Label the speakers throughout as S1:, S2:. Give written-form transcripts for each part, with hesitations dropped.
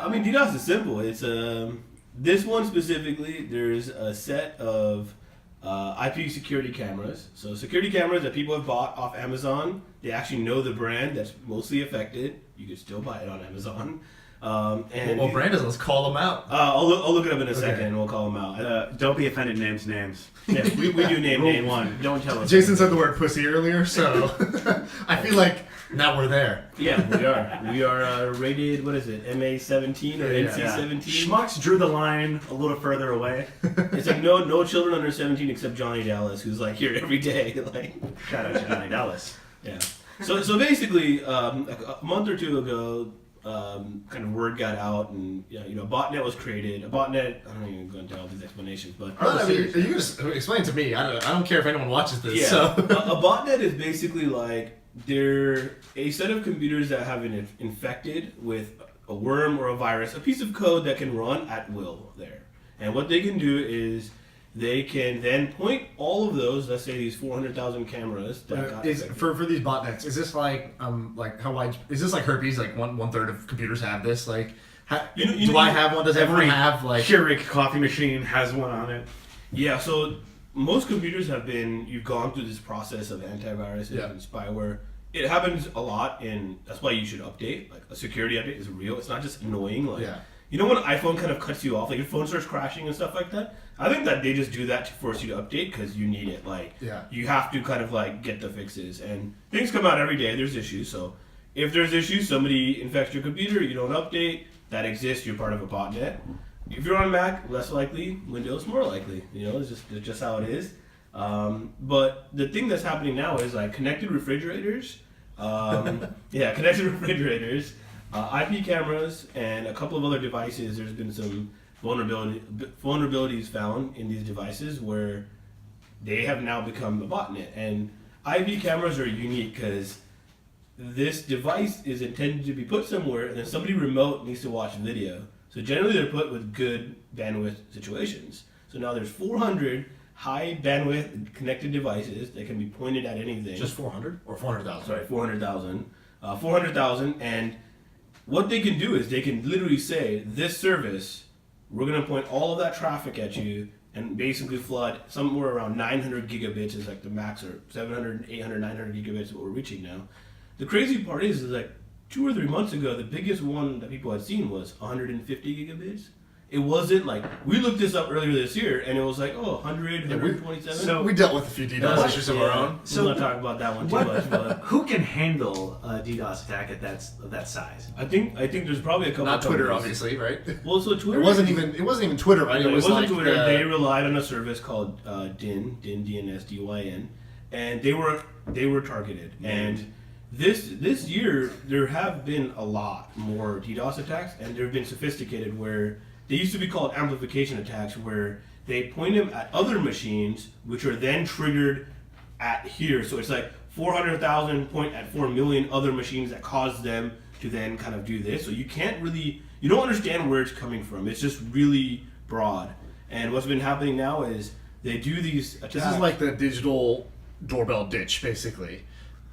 S1: I mean, DDoS is simple. It's this one specifically. There's a set of IP security cameras. So security cameras that people have bought off Amazon. They actually know the brand that's mostly affected. You can still buy it on Amazon.
S2: And what brand is it? Let's call them out.
S1: I'll look it up in a second and we'll call them out.
S3: Don't be offended, names.
S1: Yeah, we do name
S3: Rule
S1: names.
S3: 1.
S1: Don't tell us.
S4: Jason said the word pussy earlier, so I feel like now we're there.
S1: Yeah, we are. We are rated, what is it, MA-17 or NC-17?
S3: Schmucks drew the line a little further away.
S1: It's like no children under 17 except Johnny Dallas, who's like here every day. Like,
S3: Shout out to Johnny Dallas.
S1: yeah. So basically, a month or two ago, kind of word got out, and a botnet was created. A botnet, I don't even go into all these explanations, but
S4: I mean, you can just explain to me. I don't care if anyone watches this.
S1: yeah,
S4: So.
S1: a botnet is basically like they're a set of computers that have been infected with a worm or a virus, a piece of code that can run at will there. And what they can do is they can then point all of those, let's say these 400,000 cameras that got
S4: Is
S1: affected.
S4: for these botnets? Is this like how wide? Is this like herpes? Like one third of computers have this. Like, do I have one? Does everyone have like?
S3: Keurig coffee machine has one on it.
S1: Yeah, so most computers you've gone through this process of antiviruses and spyware. It happens a lot, and that's why you should update. Like a security update is real. It's not just annoying. Like, you know when an iPhone kind of cuts you off, like your phone starts crashing and stuff like that? I think that they just do that to force you to update because you need it. Like, you have to kind of like get the fixes. And things come out every day. There's issues. So if there's issues, somebody infects your computer, you don't update, that exists, you're part of a botnet. If you're on Mac, less likely. Windows, more likely. It's just how it is. But the thing that's happening now is like connected refrigerators. Connected refrigerators, IP cameras, and a couple of other devices. There's been some vulnerabilities found in these devices where they have now become a botnet. And IP cameras are unique because this device is intended to be put somewhere, and then somebody remote needs to watch video. So generally they're put with good bandwidth situations. So now there's 400 high bandwidth connected devices that can be pointed at anything.
S4: Just 400 or 400,000?
S1: Sorry, 400,000. 400,000, and what they can do is they can literally say, this service, we're going to point all of that traffic at you and basically flood somewhere around 900 gigabits is like the max, or 700, 800, 900 gigabits is what we're reaching now. The crazy part is like 2 or 3 months ago, the biggest one that people had seen was 150 gigabits. It wasn't like, we looked this up earlier this year, and it was like, 100, 127.
S4: So we dealt with a few DDoS issues of our own.
S1: So we'll not talk about that one too much. But
S3: Who can handle a DDoS attack at that size?
S1: I think there's probably a couple.
S4: Not Twitter,
S1: companies.
S4: obviously, right?
S1: Well, so Twitter.
S4: It wasn't even Twitter, right?
S1: No, it wasn't
S4: like
S1: Twitter. They relied on a service called DNS, DYN, and they were targeted. And this year there have been a lot more DDoS attacks, and they've been sophisticated where. They used to be called amplification attacks, where they point them at other machines, which are then triggered at here. So it's like 400,000 point at 4 million other machines that cause them to then kind of do this. So you don't understand where it's coming from. It's just really broad. And what's been happening now is they do these attacks.
S4: This is like the digital doorbell ditch, basically.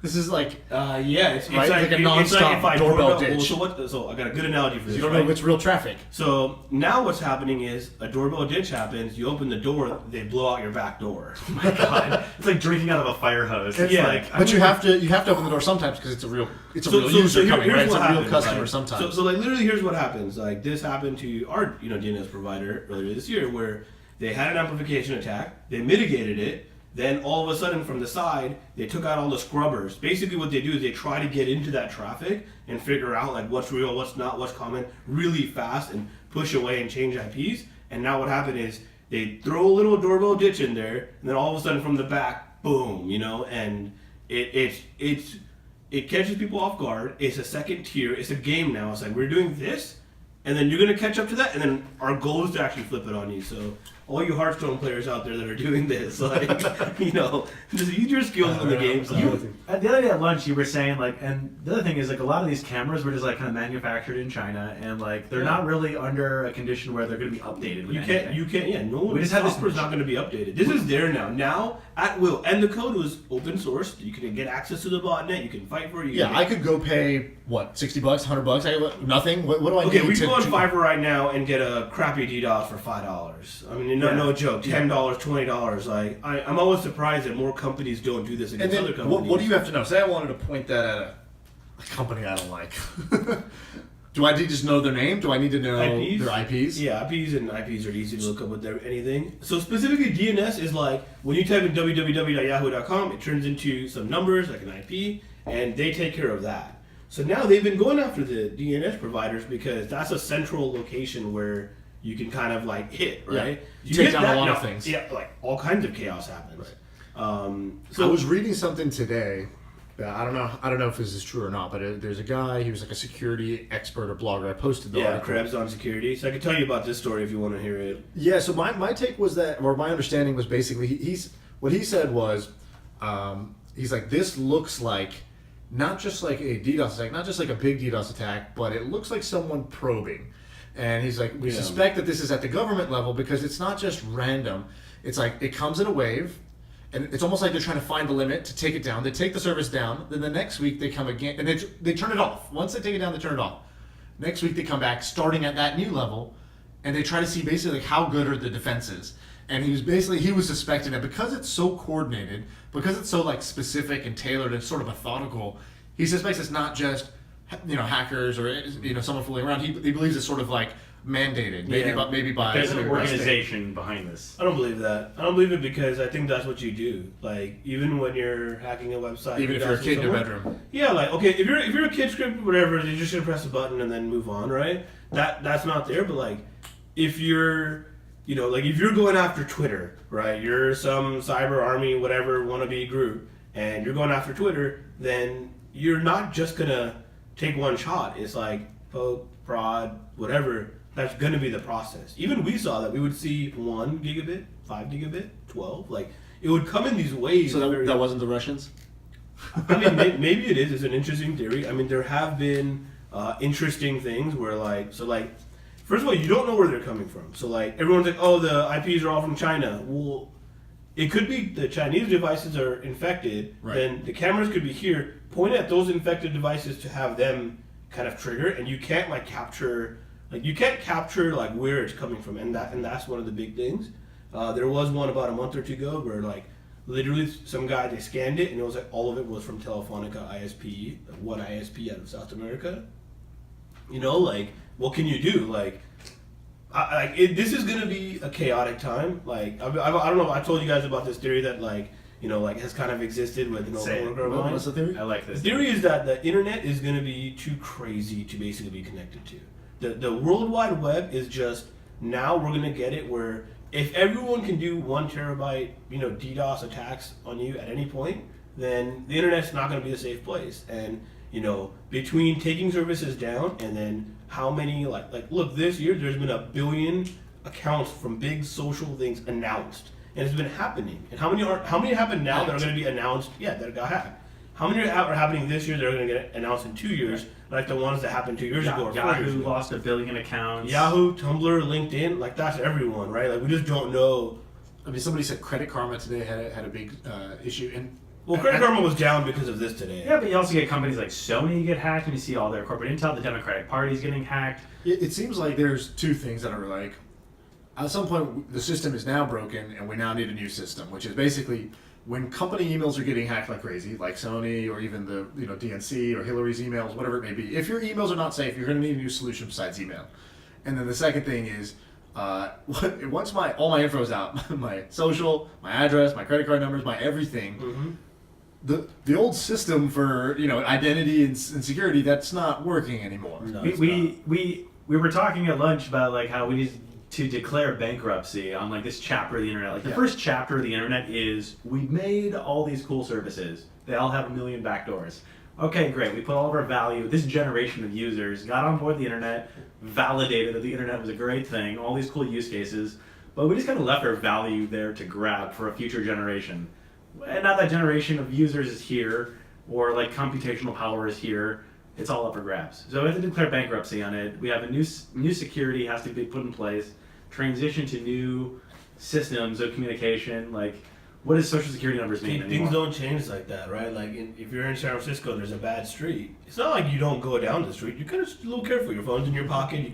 S4: This is like
S1: it's
S4: like a non-stop doorbell ditch.
S1: So I got a good analogy for this.
S4: You don't know if it's real traffic.
S1: So now what's happening is a doorbell ditch happens. You open the door, they blow out your back door.
S3: Oh my god, it's like drinking out of a fire hose.
S4: But you have to open the door sometimes because it's a real user coming, right? It's a real customer
S1: right?
S4: sometimes.
S1: So like literally, here's what happens. Like this happened to our DNS provider earlier this year, where they had an amplification attack. They mitigated it. Then all of a sudden from the side, they took out all the scrubbers. Basically what they do is they try to get into that traffic and figure out like what's real, what's not, what's common really fast and push away and change IPs. And now what happened is they throw a little doorbell ditch in there, and then all of a sudden from the back, boom, and it catches people off guard. It's a second tier. It's a game now. It's like we're doing this, and then you're going to catch up to that, and then our goal is to actually flip it on you. So all you Hearthstone players out there that are doing this, like, just use your skills in the game.
S3: The other day at lunch, you were saying, like, and the other thing is, like, a lot of these cameras were just, like, kind of manufactured in China, and, like, they're not really under a condition where they're going to be updated with anything.
S1: No one, software's not going to be updated. This is there now. Now, at will. And the code was open source. You can get access to the botnet. You can fight for it.
S4: I could go pay what, $60, $100. Nothing. What do I need?
S1: Okay, we can go on Fiverr right now and get a crappy DDoS for $5. I mean, no joke. $10, $20. Like, I'm always surprised that more companies don't do this against other companies.
S4: What do you have to know? Say I wanted to point that at a company I don't like. Do I need to just know their name? Do I need to know
S1: IPs?
S4: their IPs?
S1: Yeah, IPs are easy to look up with anything. So specifically DNS is like, when you type in www.yahoo.com, it turns into some numbers, like an IP, and they take care of that. So now they've been going after the DNS providers because that's a central location where you can kind of like hit, right?
S4: You take down a lot of things.
S1: Yeah, like all kinds of chaos happens.
S4: Right. So I was reading something today. I don't know if this is true or not, but there's a guy. He was like a security expert or blogger. I posted the article.
S1: Krebs on security. So I can tell you about this story if you want to hear it.
S4: Yeah. So my take was that, or my understanding was basically what he said was, he's like, this looks like not just like a DDoS attack, not just like a big DDoS attack, but it looks like someone probing. And he's like, we suspect that this is at the government level because it's not just random. It's like it comes in a wave. And it's almost like they're trying to find the limit to take it down. They take the service down. Then the next week they come again, and they turn it off. Once they take it down, they turn it off. Next week they come back, starting at that new level, and they try to see basically like how good are the defenses. And he was suspecting that because it's so coordinated, because it's so like specific and tailored and sort of methodical, he suspects it's not just hackers or someone fooling around. He believes it's sort of like mandated, maybe by
S3: there's an organization behind this.
S1: I don't believe that. I don't believe it because I think that's what you do. Like, even when you're hacking a website,
S4: even if you're a kid in your bedroom.
S1: Yeah, like, okay, if you're a kid script, whatever, you're just gonna press a button and then move on, right? That's not there. But like, if you're if you're going after Twitter, right? You're some cyber army, whatever wannabe group, and you're going after Twitter, then you're not just gonna take one shot. It's like poke, prod, whatever. That's going to be the process. Even we saw that we would see 1 gigabit, 5 gigabit, 12. Like, it would come in these waves.
S4: So that wasn't the Russians?
S1: I mean, maybe it is. It's an interesting theory. I mean, there have been interesting things where, first of all, you don't know where they're coming from. So, everyone's like, oh, the IPs are all from China. Well, it could be the Chinese devices are infected.
S4: Right.
S1: Then the cameras could be here, point at those infected devices to have them kind of trigger, and you can't, capture... you can't capture where it's coming from, and that's one of the big things. There was one about a month or two ago where literally some guy, they scanned it and it was all of it was from Telefonica ISP, one ISP out of South America. What can you do? This is gonna be a chaotic time. I don't know. I told you guys about this theory that has kind of existed with
S4: what's the theory?
S3: I like this.
S1: The theory is that the internet is gonna be too crazy to basically be connected to. The World Wide Web is just, now we're going to get it where if everyone can do 1 terabyte, DDoS attacks on you at any point, then the internet's not going to be a safe place. And, between taking services down and then how many, look, this year there's been 1 billion accounts from big social things announced. And it's been happening. And how many happen now that are going to be announced? Yeah, that got hacked. How many are happening this year that are going to get announced in 2 years, like the ones that happened 2 years ago or 4 years
S3: Yahoo
S1: ago?
S3: lost 1 billion accounts.
S1: Yahoo, Tumblr, LinkedIn, that's everyone, right? We just don't know.
S4: I mean, somebody said Credit Karma today had a big issue.
S1: Credit Karma was down because of this today.
S3: Yeah, but you also get companies like Sony get hacked, and you see all their corporate intel. The Democratic Party's getting hacked.
S4: It seems like there's 2 things that are at some point the system is now broken, and we now need a new system, which is basically when company emails are getting hacked like crazy, like Sony or even the DNC or Hillary's emails, whatever it may be. If your emails are not safe, you're going to need a new solution besides email. And then the second thing is, once all my info is out, my social, my address, my credit card numbers, my everything. Mm-hmm. The old system for identity and security, that's not working anymore.
S3: No, we were talking at lunch about how we need to declare bankruptcy on this chapter of the internet. The first chapter of the internet is we made all these cool services. They all have 1 million backdoors. Okay, great. We put all of our value. This generation of users got on board the internet, validated that the internet was a great thing, all these cool use cases, but we just kind of left our value there to grab for a future generation. And now that generation of users is here, or computational power is here. It's all up for grabs. So we have to declare bankruptcy on it. We have a new security has to be put in place, transition to new systems of communication. What does social security numbers mean
S1: Things
S3: anymore?
S1: don't change like that, right? Like if you're in San Francisco, there's a bad street. It's not like you don't go down the street. You're kind of a little careful. Your phone's in your pocket.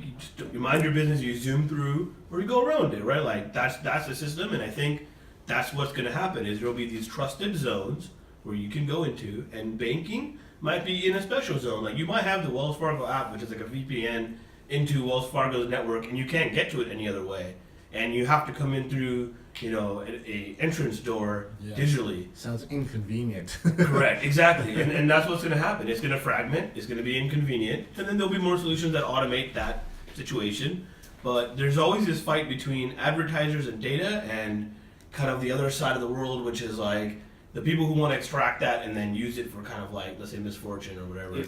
S1: You mind your business. You zoom through, or you go around it, right? Like that's the system, and I think that's what's going to happen. Is there'll be these trusted zones where you can go into, and banking might be in a special zone. Like you might have the Wells Fargo app, which is like a VPN into Wells Fargo's network, and you can't get to it any other way, and you have to come in through a entrance door digitally.
S4: Sounds inconvenient.
S1: Correct, exactly, and that's what's going to happen. It's going to fragment. It's going to be inconvenient, and then there'll be more solutions that automate that situation. But there's always this fight between advertisers and data, and kind of the other side of the world, which is like the people who want to extract that and then use it for kind of like, let's say, misfortune or whatever.